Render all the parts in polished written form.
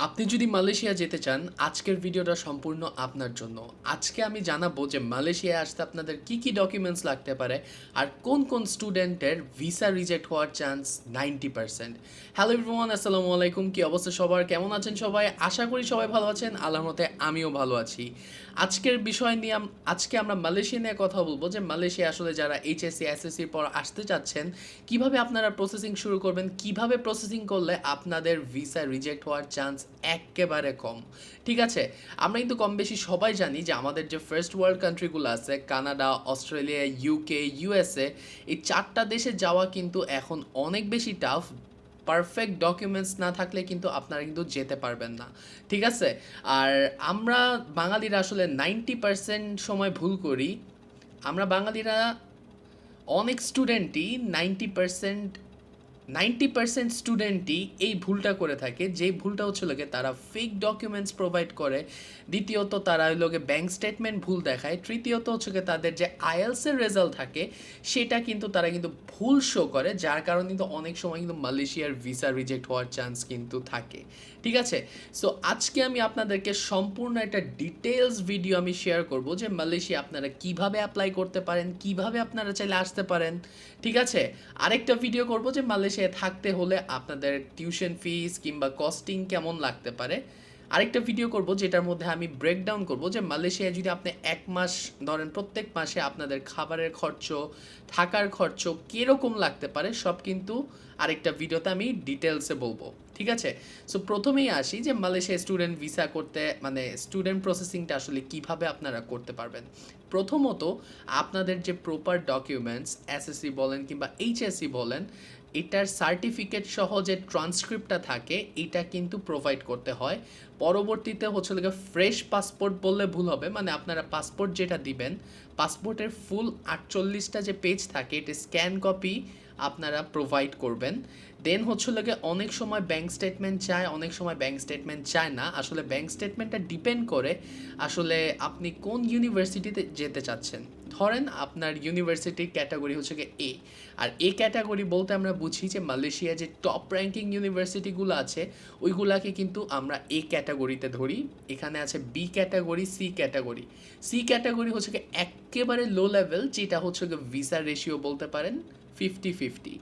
আপনি যদি মালয়েশিয়া যেতে চান, আজকের ভিডিওটা সম্পূর্ণ আপনার জন্য। আজকে আমি জানাবো যে মালয়েশিয়ায় আসতে আপনাদের কি, কি ডকুমেন্টস লাগতে পারে আর কোন, কোন স্টুডেন্টের ভিসা রিজেক্ট হওয়ার চান্স 90%। হ্যালো এভরিওয়ান, আসসালামু আলাইকুম। কি অবস্থা সবার? কেমন আছেন সবাই? আশা করি সবাই ভালো আছেন। আল্লাহর মতে আমিও ভালো আছি। আজকের বিষয় নিয়ে আজকে আমরা মালয়েশিয়া নিয়ে কথা বলবো যে মালয়েশিয়া আসলে যারা এইচএসসি, এসএসসির পর আসতে চাচ্ছেন, কিভাবে আপনারা প্রসেসিং শুরু করবেন, কিভাবে প্রসেসিং করলে আপনাদের ভিসা রিজেক্ট হওয়ার চান্স একেবারে কম। ঠিক আছে, আমরা কিন্তু কম বেশি সবাই জানি যে আমাদের যে ফার্স্ট ওয়ার্ল্ড কান্ট্রিগুলো আছে, কানাডা, অস্ট্রেলিয়া, ইউকে, ইউএসএ, এই চারটা দেশে যাওয়া কিন্তু এখন অনেক বেশি টাফ। পারফেক্ট ডকুমেন্টস না থাকলে কিন্তু আপনারা কিন্তু যেতে পারবেন না। ঠিক আছে, আর আমরা বাঙালিরা আসলে 90% সময় ভুল করি। আমরা বাঙালিরা অনেক স্টুডেন্টই 90% স্টুডেন্টই এই ভুলটা করে থাকে, যেই ভুলটা হচ্ছে লোকে তারা ফেক ডকুমেন্টস প্রোভাইড করে। দ্বিতীয়ত তারা লোকে ব্যাংক স্টেটমেন্ট ভুল দেখায়। তৃতীয়ত হচ্ছে গিয়ে তাদের যে আইএলসের রেজাল্ট থাকে সেটা কিন্তু তারা কিন্তু ভুল শো করে, যার কারণে কিন্তু অনেক সময় কিন্তু মালয়েশিয়ার ভিসা রিজেক্ট হওয়ার চান্স কিন্তু থাকে। ঠিক আছে, সো আজকে আমি আপনাদেরকে সম্পূর্ণ একটা ডিটেলস ভিডিও আমি শেয়ার করব যে মালয়েশিয়া আপনারা কিভাবে অ্যাপ্লাই করতে পারেন, কিভাবে আপনারা চাইলে আসতে পারেন। ঠিক আছে, আরেকটা ভিডিও করব যে মালয়েশিয়ায় থাকতে হলে আপনাদের টিউশন ফিস কিংবা কস্টিং কেমন লাগতে পারে। আরেকটা ভিডিও করব যেটার মধ্যে আমি ব্রেকডাউন করব যে মালয়েশিয়ায় যদি আপনি এক মাস ধরেন, প্রত্যেক মাসে আপনাদের খাবারের খরচ, থাকার খরচ কীরকম লাগতে পারে সব কিন্তু আরেকটা ভিডিওতে আমি ডিটেলসে বলবো। ঠিক আছে, সো প্রথমেই আসি যে মালয়েশিয়া স্টুডেন্ট ভিসা করতে মানে স্টুডেন্ট প্রসেসিংটা আসলে কিভাবে আপনারা করতে পারবেন। প্রথমত আপনাদের যে প্রপার ডকুমেন্টস, এসএসসি বলেন কিংবা এইচএসসি বলেন, এটার সার্টিফিকেট সহ যে ট্রান্সক্রিপ্টটা থাকে এটা কিন্তু প্রোভাইড করতে হয়। পরবর্তীতে হচ্ছে লাগে ফ্রেশ পাসপোর্ট বললে ভুল হবে, মানে আপনারা পাসপোর্ট যেটা দিবেন, পাসপোর্টের ফুল 48টা যে পেজ থাকে এটা স্ক্যান কপি আপনারা প্রোভাইড করবেন। দেন হচ্ছে লাগে অনেক সময় ব্যাংক স্টেটমেন্ট চায়, অনেক সময় ব্যাংক স্টেটমেন্ট চায় না। আসলে ব্যাংক স্টেটমেন্টটা ডিপেন্ড করে আসলে আপনি কোন ইউনিভার্সিটিতে যেতে চাচ্ছেন। ধরেন আপনার ইউনিভার্সিটির ক্যাটাগরি হচ্ছে গিয়ে এ, আর এ ক্যাটাগরি বলতে আমরা বুঝি যে মালয়েশিয়া যে টপ র্যাঙ্কিং ইউনিভার্সিটিগুলো আছে ওইগুলাকে কিন্তু আমরা এ ক্যাটাগরিতে ধরি। এখানে আছে B category, C category. C category হচ্ছে গিয়ে একেবারে লো লেভেল, যেটা হচ্ছে গিয়ে ভিসা রেশিও বলতে পারেন 50-50।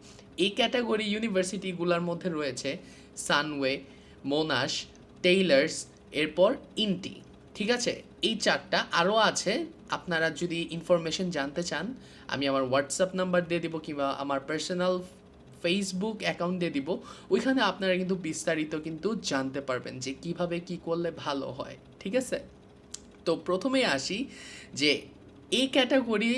এই ক্যাটাগরি ইউনিভার্সিটিগুলোর মধ্যে রয়েছে সানওয়ে, মোনাশ, টেইলার্স, এরপর ইনটি। ঠিক আছে, এই চারটা আরও আছে। আপনারা যদি ইনফরমেশন জানতে চান আমি আমার হোয়াটসঅ্যাপ নাম্বার দিয়ে দিব কিংবা আমার পার্সোনাল ফেসবুক অ্যাকাউন্ট দিয়ে দিব, ওইখানে আপনারা কিন্তু বিস্তারিত কিন্তু জানতে পারবেন যে কিভাবে কি করলে ভালো হয়। ঠিক আছে, তো প্রথমেই আসি যে এই ক্যাটাগরি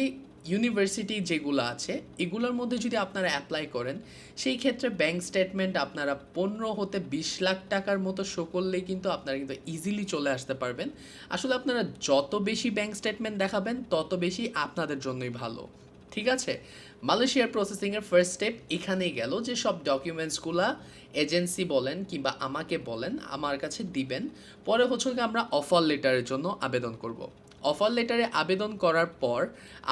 ইউনিভার্সিটি যেগুলো আছে এগুলোর মধ্যে যদি আপনারা অ্যাপ্লাই করেন, সেই ক্ষেত্রে ব্যাংক স্টেটমেন্ট আপনারা 15 হতে 20 লাখ টাকার মতো শো করলেই কিন্তু আপনারা কিন্তু ইজিলি চলে আসতে পারবেন। আসলে আপনারা যত বেশি ব্যাংক স্টেটমেন্ট দেখাবেন তত বেশি আপনাদের জন্যই ভালো। ঠিক আছে, মালয়েশিয়ার প্রসেসিংয়ের ফার্স্ট স্টেপ এখানেই গেল যে সব ডকুমেন্টসগুলা এজেন্সি বলেন কিংবা আমাকে বলেন আমার কাছে দিবেন। পরে হচ্ছে কি আমরা অফার লেটারের জন্য আবেদন করব। অফার লেটারে আবেদন করার পর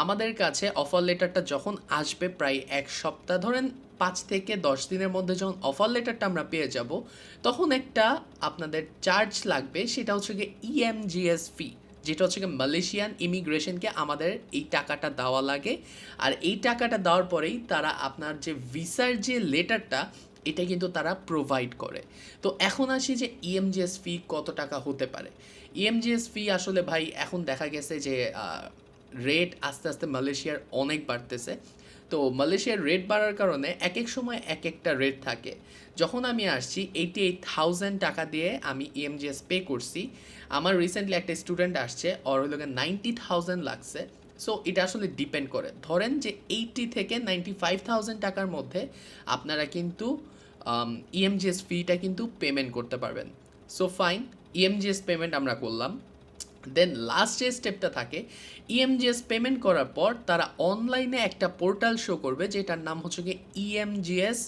আমাদের কাছে অফার লেটারটা যখন আসবে, প্রায় এক সপ্তাহ ধরেন 5 থেকে 10 দিনের মধ্যে যখন অফার লেটারটা আমরা পেয়ে যাব, তখন একটা আপনাদের চার্জ লাগবে, সেটা হচ্ছে গিয়ে ইএমজিএস ফি, যেটা হচ্ছে গিয়ে মালয়েশিয়ান ইমিগ্রেশনকে আমাদের এই টাকাটা দেওয়া লাগে। আর এই টাকাটা দেওয়ার পরেই তারা আপনার যে ভিসার যে লেটারটা এটা কিন্তু তারা প্রোভাইড করে। তো এখন আসি যে ইএমজিএস ফি কত টাকা হতে পারে। ইএমজিএস ফি আসলে ভাই এখন দেখা গেছে যে রেট আস্তে আস্তে মালয়েশিয়ার অনেক বাড়তেছে। তো মালয়েশিয়ার রেট বাড়ার কারণে এক এক সময় এক একটা রেট থাকে। যখন আমি আসছি 88,000 টাকা দিয়ে আমি ইএমজিএস পে করছি। আমার রিসেন্টলি একটা স্টুডেন্ট আসছে, ওর হলো 90,000 লাগছে। সো এটা আসলে ডিপেন্ড করে, ধরেন যে 80 থেকে 95,000 টাকার মধ্যে আপনারা কিন্তু ইএমজিএস ফিটা কিন্তু পেমেন্ট করতে পারবেন। সো ফাইন, ইএমজিএস পেমেন্ট আমরা করলাম। দেন লাস্ট যে স্টেপটা থাকে, ইএমজিএস পেমেন্ট করার পর তারা অনলাইনে একটা পোর্টাল শো করবে যেটার নাম হচ্ছে কি ইএমজিএস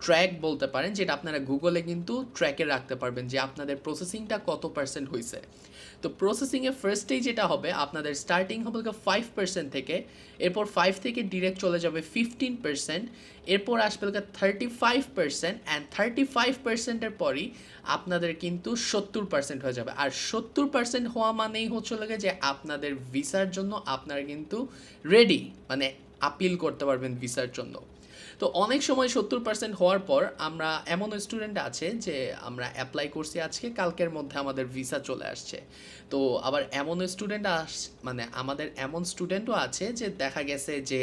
ট্র্যাক বলতে পারেন, যেটা আপনারা গুগলে কিন্তু ট্র্যাকে রাখতে পারবেন যে আপনাদের প্রসেসিংটা কত পার্সেন্ট হয়েছে। তো প্রসেসিংয়ে ফার্স্টেই যেটা হবে, আপনাদের স্টার্টিং হবে 5% থেকে, এরপর 5 থেকে ডিরেক্ট চলে যাবে 15%, এরপর আসবে 35%, অ্যান্ড 35%-এর পরই আপনাদের কিন্তু 70% হয়ে যাবে। আর 70% হওয়া মানেই হচ্ছে যে আপনাদের ভিসার জন্য আপনারা কিন্তু রেডি, মানে আপিল করতে পারবেন ভিসার জন্য। তো অনেক সময় 70% হওয়ার পর আমরা এমন স্টুডেন্ট আছে যে আমরা অ্যাপ্লাই করছি আজকে, কালকের মধ্যে আমাদের ভিসা চলে আসছে। তো আবার এমন স্টুডেন্ট মানে আমাদের এমন স্টুডেন্টও আছে যে দেখা গেছে যে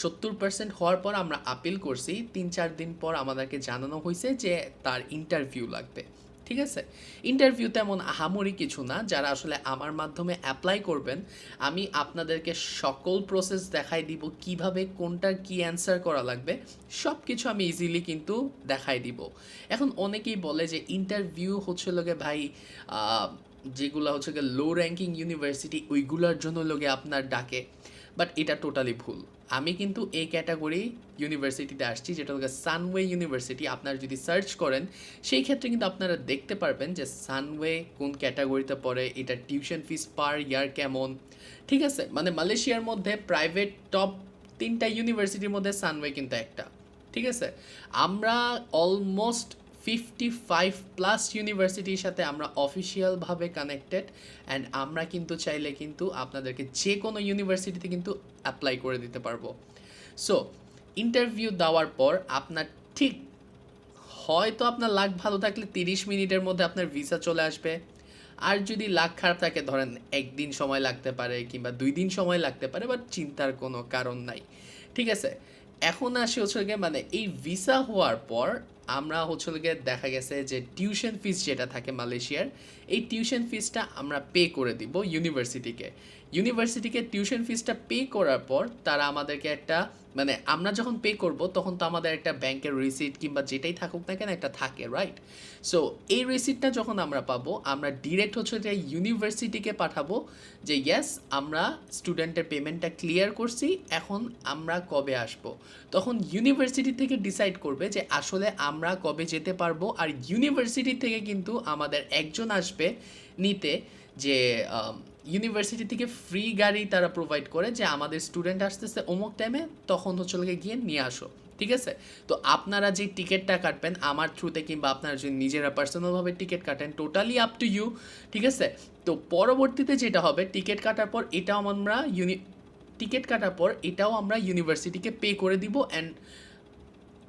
70% হওয়ার পর আমরা আপিল করছি, 3-4 দিন পর আমাদেরকে জানানো হয়েছে যে তার ইন্টারভিউ লাগবে। ঠিক আছে, ইন্টারভিউ তেমন আহামরি কিছু না। যারা আসলে আমার মাধ্যমে অ্যাপ্লাই করবেন, আমি আপনাদেরকে সকল প্রসেস দেখাই দিব, কিভাবে কোনটার কি অ্যান্সার করা লাগবে সব কিছু আমি ইজিলি কিন্তু দেখাই দিব। এখন অনেকেই বলে যে ইন্টারভিউ হচ্ছে লোকে ভাই যেগুলো হচ্ছে লো র্যাঙ্কিং ইউনিভার্সিটি ওইগুলোর জন্য লোকে আপনার ডাকে, বাট এটা টোটালি ভুল। আমি কিন্তু এই ক্যাটাগরি ইউনিভার্সিটিতে আসছি, যেটা হলো সানওয়ে ইউনিভার্সিটি। আপনারা যদি সার্চ করেন সেই ক্ষেত্রে কিন্তু আপনারা দেখতে পারবেন যে সানওয়ে কোন ক্যাটাগরিতে পড়ে, এটা টিউশন ফিস পার ইয়ার কেমন। ঠিক আছে, মানে মালয়েশিয়ার মধ্যে প্রাইভেট টপ 3টা ইউনিভার্সিটির মধ্যে সানওয়ে কিন্তু একটা। ঠিক আছে, আমরা অলমোস্ট 55+ ইউনিভার্সিটির সাথে আমরা অফিসিয়ালভাবে কানেক্টেড, অ্যান্ড আমরা কিন্তু চাইলে কিন্তু আপনাদেরকে যে কোনো ইউনিভার্সিটিতে কিন্তু অ্যাপ্লাই করে দিতে পারবো। সো ইন্টারভিউ দেওয়ার পর আপনার ঠিক হয়তো আপনার লাক ভালো থাকলে 30 মিনিটের মধ্যে আপনার ভিসা চলে আসবে। আর যদি লাক খারাপ থাকে, ধরেন 1 দিন সময় লাগতে পারে কিংবা 2 দিন সময় লাগতে পারে, বাট চিন্তার কোনো কারণ নাই। ঠিক আছে, এখন আসি হচ্ছে গিয়ে মানে এই ভিসা হওয়ার পর আমরা হচ্ছে গিয়ে দেখা গেছে যে টিউশন ফিস যেটা থাকে মালয়েশিয়ার, এই টিউশন ফিসটা আমরা পে করে দিব ইউনিভার্সিটিকে টিউশন ফিসটা পে করার পর তারা আমাদেরকে একটা, মানে আমরা যখন পে করব তখন তো আমাদের একটা ব্যাংকের রিসিট কিংবা যেটাই থাকুক না কেন একটা থাকে, রাইট? সো এই রিসিটটা যখন আমরা পাবো, আমরা ডিরেক্ট হচ্ছে যে ইউনিভার্সিটিকে পাঠাবো যে ইয়েস আমরা স্টুডেন্টের পেমেন্টটা ক্লিয়ার করছি, এখন আমরা কবে আসব। তখন ইউনিভার্সিটি থেকে ডিসাইড করবে যে আসলে আমরা কবে যেতে পারবো। আর ইউনিভার্সিটি থেকে কিন্তু আমাদের একজন আসবে নিতে, যে ইউনিভার্সিটি থেকে ফ্রি গাড়ি তারা প্রোভাইড করে, যে আমাদের স্টুডেন্ট আসতেছে অমুক টাইমে, তখন হচ্ছে গিয়ে নিয়ে আসো। ঠিক আছে, তো আপনারা যে টিকিটটা কাটবেন আমার থ্রুতে কিংবা আপনারা যদি নিজেরা পার্সোনালভাবে টিকিট কাটেন, টোটালি আপ টু ইউ। ঠিক আছে, তো পরবর্তীতে যেটা হবে, টিকিট কাটার পর এটাও আমরা ইউনিভার্সিটিকে পে করে দিব, অ্যান্ড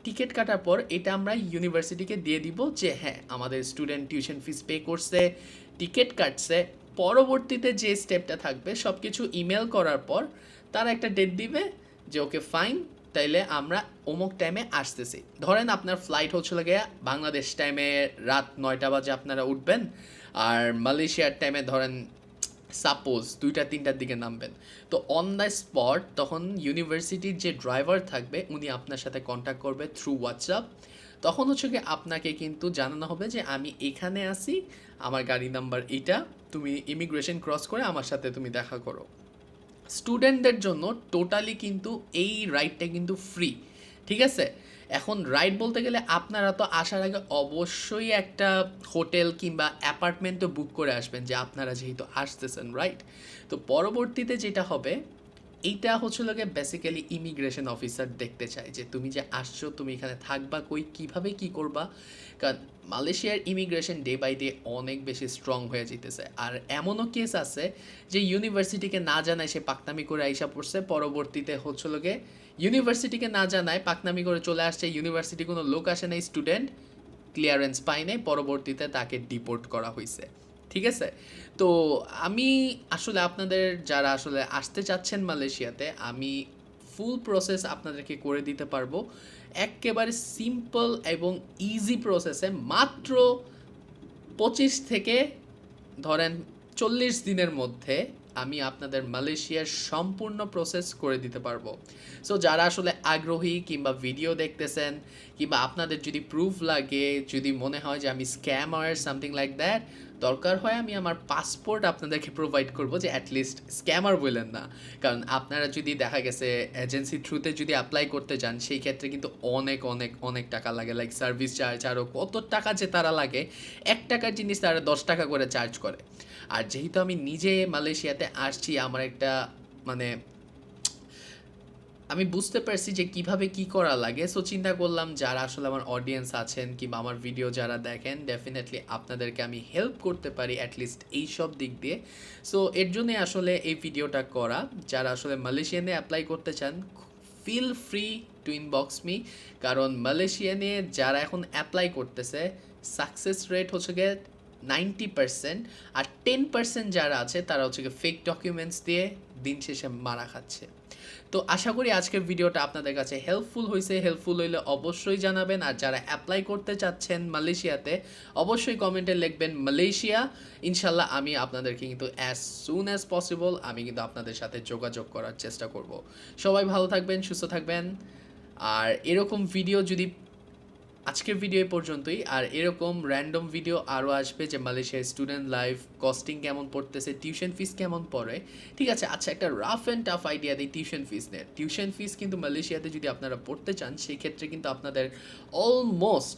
টিকিট কাটার পর এটা আমরা ইউনিভার্সিটিকে দিয়ে দিব যে হ্যাঁ আমাদের স্টুডেন্ট টিউশন ফিস পে করছে, টিকিট কাটছে। পরবর্তীতে যে স্টেপটা থাকবে সব কিছু ইমেল করার পর তারা একটা ডেট দিবে যে ওকে ফাইন, তাইলে আমরা অমুক টাইমে আসতেছি। ধরেন আপনার ফ্লাইট হচ্ছিল গিয়ে বাংলাদেশ টাইমে রাত 9টা বাজে আপনারা উঠবেন, আর মালয়েশিয়ার টাইমে ধরেন সাপোজ 2টা-3টার দিকে নামবেন। তো অন দ্য স্পট তখন ইউনিভার্সিটির যে ড্রাইভার থাকবে উনি আপনার সাথে কন্ট্যাক্ট করবে থ্রু হোয়াটসঅ্যাপ। তখন হচ্ছে কি আপনাকে কিন্তু জানানো হবে যে আমি এখানে আসি, আমার গাড়ি নাম্বার এটা, তুমি ইমিগ্রেশন ক্রস করে আমার সাথে তুমি দেখা করো। স্টুডেন্টদের জন্য টোটালি কিন্তু এই রাইডটা কিন্তু ফ্রি। ঠিক আছে, এখন রাইড বলতে গেলে আপনারা তো আসার আগে অবশ্যই একটা হোটেল কিংবা অ্যাপার্টমেন্ট তো বুক করে আসবেন, যে আপনারা যেহেতু আসতেছেন, রাইট? তো পরবর্তীতে যেটা হবে, এইটা হচ্ছে লোকে বেসিক্যালি ইমিগ্রেশন অফিসার দেখতে চায় যে তুমি যে আসছো তুমি এখানে থাকবা কই, কিভাবে কি করবা। কারণ মালয়েশিয়ার ইমিগ্রেশন ডে বাই ডে অনেক বেশি স্ট্রং হয়ে যেতেছে। আর এমনও কেস আছে যে ইউনিভার্সিটিকে না জানায় সে পাকনামি করে আইসা পড়ছে, পরবর্তীতে হচ্ছে লোকে ইউনিভার্সিটিকে না জানায় পাকনামি করে চলে আসছে, ইউনিভার্সিটি কোনো লোক আসে নাই, স্টুডেন্ট ক্লিয়ারেন্স পায় নাই, পরবর্তীতে তাকে ডিপোর্ট করা হয়েছে। ঠিক আছে, তো আমি আসলে আপনাদের যারা আসলে আসতে চাচ্ছেন মালয়েশিয়াতে, আমি ফুল প্রসেস আপনাদেরকে করে দিতে পারবো একেবারে সিম্পল এবং ইজি প্রসেসে, মাত্র 25 থেকে ধরেন 40 দিনের মধ্যে আমি আপনাদের মালয়েশিয়ার সম্পূর্ণ প্রসেস করে দিতে পারবো। সো যারা আসলে আগ্রহী কিংবা ভিডিও দেখতেছেন কিংবা আপনাদের যদি প্রুফ লাগে, যদি মনে হয় যে আমি স্ক্যামার সামথিং লাইক দ্যাট, দরকার হয় আমি আমার পাসপোর্ট আপনাদেরকে প্রোভাইড করব, যে অ্যাটলিস্ট স্ক্যামার বললেন না। কারণ আপনারা যদি দেখা গেছে এজেন্সি থ্রুতে যদি অ্যাপ্লাই করতে যান, সেই ক্ষেত্রে কিন্তু অনেক অনেক অনেক টাকা লাগে, লাইক সার্ভিস চার্জ আরও কত টাকা যে তারা লাগে, 1 টাকার জিনিস তারা 10 টাকা করে চার্জ করে। আর যেহেতু আমি নিজে মালয়েশিয়াতে আসছি, আমার একটা মানে আমি বুঝতে পারছি যে কিভাবে কি করা লাগে। সো চিন্তা করলাম যারা আসলে আমার অডিয়েন্স আছেন কিংবা আমার ভিডিও যারা দেখেন, ডেফিনেটলি আপনাদেরকে আমি হেল্প করতে পারি অ্যাটলিস্ট এইসব দিক দিয়ে। সো এর জন্যে আসলে এই ভিডিওটা করা। যারা আসলে মালয়েশিয়ানে অ্যাপ্লাই করতে চান, feel free to inbox me. কারণ মালয়েশিয়ানে যারা এখন অ্যাপ্লাই করতেছে, সাকসেস রেট হচ্ছে গিয়ে 90%। আর 10% যারা আছে তারা হচ্ছে গিয়ে ফেক ডকুমেন্টস দিয়ে দিন শেষে মারা খাচ্ছে। তো আশা করি আজকের ভিডিওটা আপনাদের কাছে হেল্পফুল হয়েছে। হেল্পফুল হইলে অবশ্যই জানাবেন। আর যারা অ্যাপ্লাই করতে চাচ্ছেন মালয়েশিয়াতে, অবশ্যই কমেন্টে লিখবেন মালয়েশিয়া। ইনশাল্লাহ আমি আপনাদেরকে কিন্তু অ্যাজ সুন অ্যাজ পসিবল আমি কিন্তু আপনাদের সাথে যোগাযোগ করার চেষ্টা করব। সবাই ভালো থাকবেন, সুস্থ থাকবেন। আর এরকম ভিডিও যদি, আজকের ভিডিও এই পর্যন্তই। আর এরকম র্যান্ডম ভিডিও আরও আসবে, যে মালয়েশিয়ার স্টুডেন্ট লাইফ, কস্টিং কেমন পড়তেছে, টিউশন ফিস কেমন পড়ে। ঠিক আছে, আচ্ছা একটা রাফ অ্যান্ড টাফ আইডিয়া দিই টিউশন ফিস নিয়ে। টিউশন ফিস কিন্তু মালয়েশিয়াতে যদি আপনারা পড়তে চান, সেই ক্ষেত্রে কিন্তু আপনাদের অলমোস্ট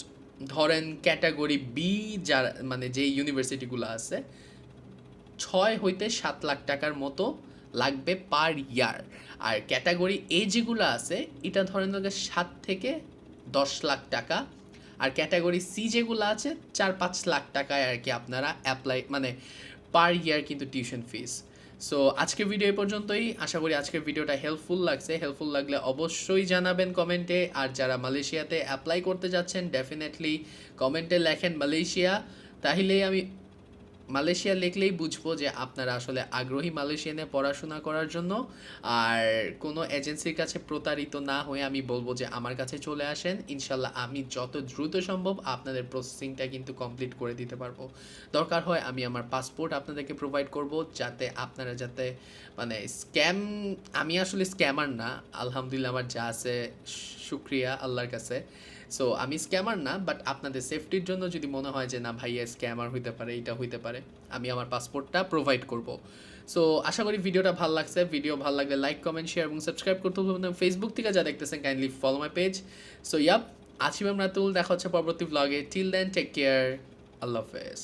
ধরেন ক্যাটাগরি বি, যার মানে যে ইউনিভার্সিটিগুলো আছে, 6 হইতে 7 লাখ টাকার মতো লাগবে পার ইয়ার। আর ক্যাটাগরি এ যেগুলো আছে, এটা ধরেন 7 থেকে 10 লাখ টাকা। আর ক্যাটাগরি সি যেগুলো আছে, 4-5 লাখ টাকায় আর কি আপনারা অ্যাপ্লাই মানে পার ইয়ার কিন্তু টিউশন ফিস। সো আজকের ভিডিও এই পর্যন্তই। আশা করি আজকের ভিডিওটা হেল্পফুল লাগছে। হেল্পফুল লাগলে অবশ্যই জানাবেন কমেন্টে। আর যারা মালয়েশিয়াতে অ্যাপ্লাই করতে যাচ্ছেন, ডেফিনেটলি কমেন্টে লেখেন মালয়েশিয়া। তাহলেই আমি মালয়েশিয়া লিখলেই বুঝবো যে আপনারা আসলে আগ্রহী মালয়েশিয়ানে পড়াশোনা করার জন্য। আর কোনো এজেন্সির কাছে প্রতারিত না হয়ে আমি বলবো যে আমার কাছে চলে আসেন। ইনশাল্লাহ আমি যত দ্রুত সম্ভব আপনাদের প্রসেসিংটা কিন্তু কমপ্লিট করে দিতে পারবো। দরকার হয় আমি আমার পাসপোর্ট আপনাদেরকে প্রোভাইড করব, যাতে আপনারা যাতে মানে স্ক্যাম, আমি আসলে স্ক্যামার না, আলহামদুলিল্লাহ আমার যা আছে শুক্রিয়া আল্লাহর কাছে। সো আমি স্ক্যামার না, বাট আপনাদের সেফটির জন্য যদি মনে হয় যে না ভাইয়া স্ক্যামার হইতে পারে, এটা হইতে পারে, আমি আমার পাসপোর্টটা প্রোভাইড করব। সো আশা করি ভিডিওটা ভালো লাগছে। ভিডিও ভালো লাগলে লাইক, কমেন্ট, শেয়ার এবং সাবস্ক্রাইব করতে ভুলবেন না। ফেসবুক থেকে যা দেখতেছেন kindly follow my page. So yup, আছি আমরা তুল, দেখা হচ্ছে পরবর্তী ব্লগে। টিল দেন টেক কেয়ার, আল্লাহ হাফেজ।